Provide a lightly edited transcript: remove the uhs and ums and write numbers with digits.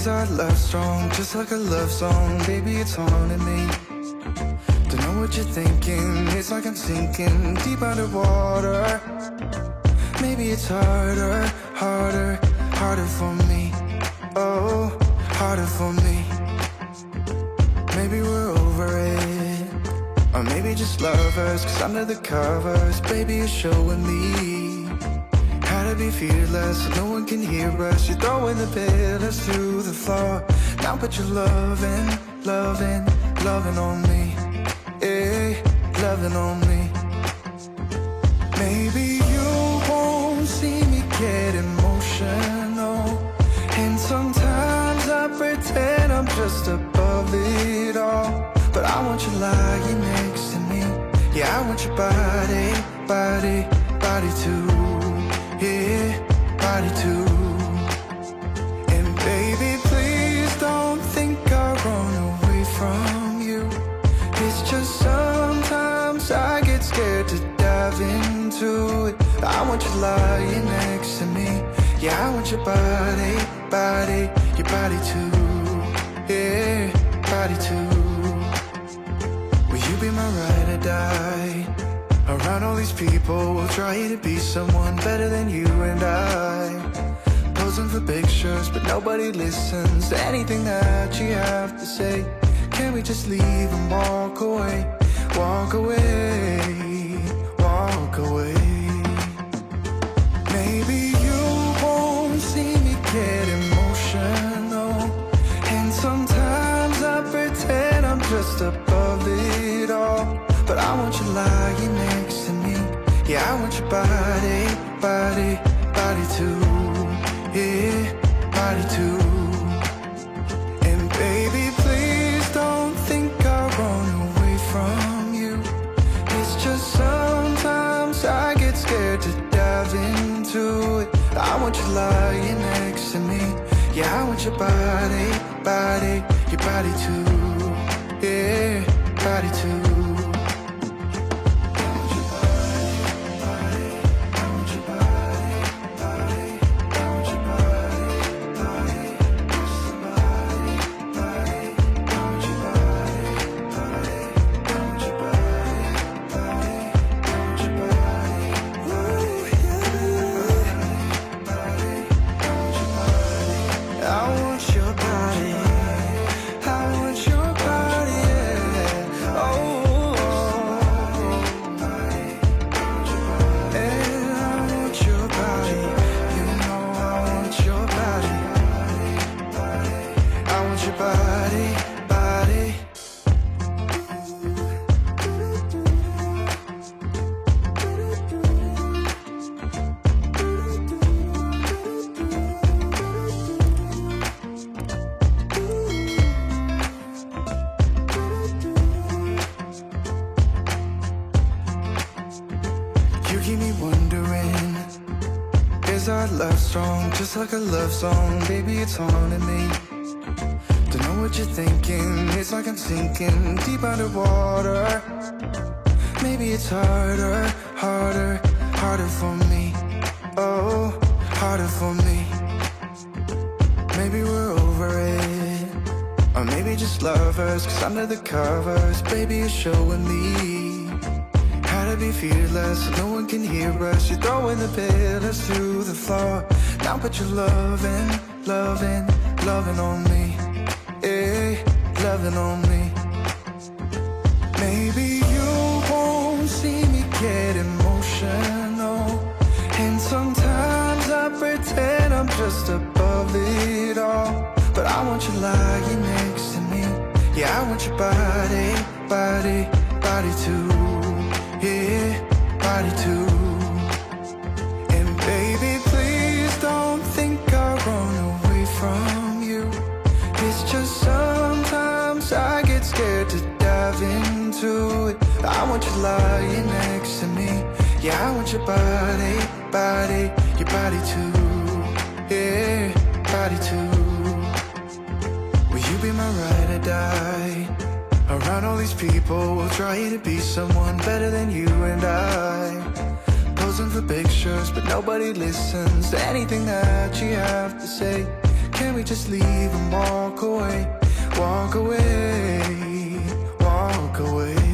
Is our love strong, just like a love song? Baby, it's haunting me. Don't know what you're thinking, it's like I'm sinking deep underwater. Maybe it's harder, harder, harder for me. Oh, harder for me. Maybe we're over it, or maybe just lovers, cause under the covers, baby, you're showing me how to be fearless, so no one can hear us. You're throwing the pillars through the floor. Now put your loving, loving, loving on me. Yeah, loving on me. Maybe you won't see me get emotional, and sometimes I pretend I'm just above it all. But I want you lying next to me. Yeah, I want your body, body, body too. Yeah, body too. And baby, please don't think I run away from you. It's just sometimes I get scared to dive into it. I want you lying next to me. Yeah, I want your body, body, your body too. Yeah, body too. Will you be my ride or die? Around all these people, we'll try to be someone better than you and I. Posing for pictures, but nobody listens to anything that you have to say. Can't we just leave and walk away? Walk away, walk away. Maybe you won't see me get emotional, and sometimes I pretend I'm just above it all. But I want you lying next to me. Yeah, I want your body, body, body too. Yeah, body too. And baby, please don't think I run away from you. It's just sometimes I get scared to dive into it. I want you lying next to me. Yeah, I want your body, body, your body too. Yeah, body too. Just like a love song, baby, it's haunting me. Don't know what you're thinking, it's like I'm sinking deep underwater. Maybe it's harder, harder, harder for me. Oh, harder for me. Maybe we're over it, or maybe just lovers, cause under the covers, baby, you're showing me how to be fearless, so no one can hear us. You're throwing the pillars through the floor. Now put your loving, loving, loving on me. Yeah, loving on me. Maybe you won't see me get emotional, and sometimes I pretend I'm just above it all. But I want you lying next to me. Yeah, I want your body, body, body too. Yeah, body too. And baby, please don't think I run away from you. It's just sometimes I get scared to dive into it. I want you lying next to me. Yeah, I want your body, body, your body too. Yeah, body too. Will you be my ride or die? Around all these people, we'll try to be someone better than you and I. Posing for pictures, but nobody listens to anything that you have to say. Can we just leave and walk away? Walk away, walk away.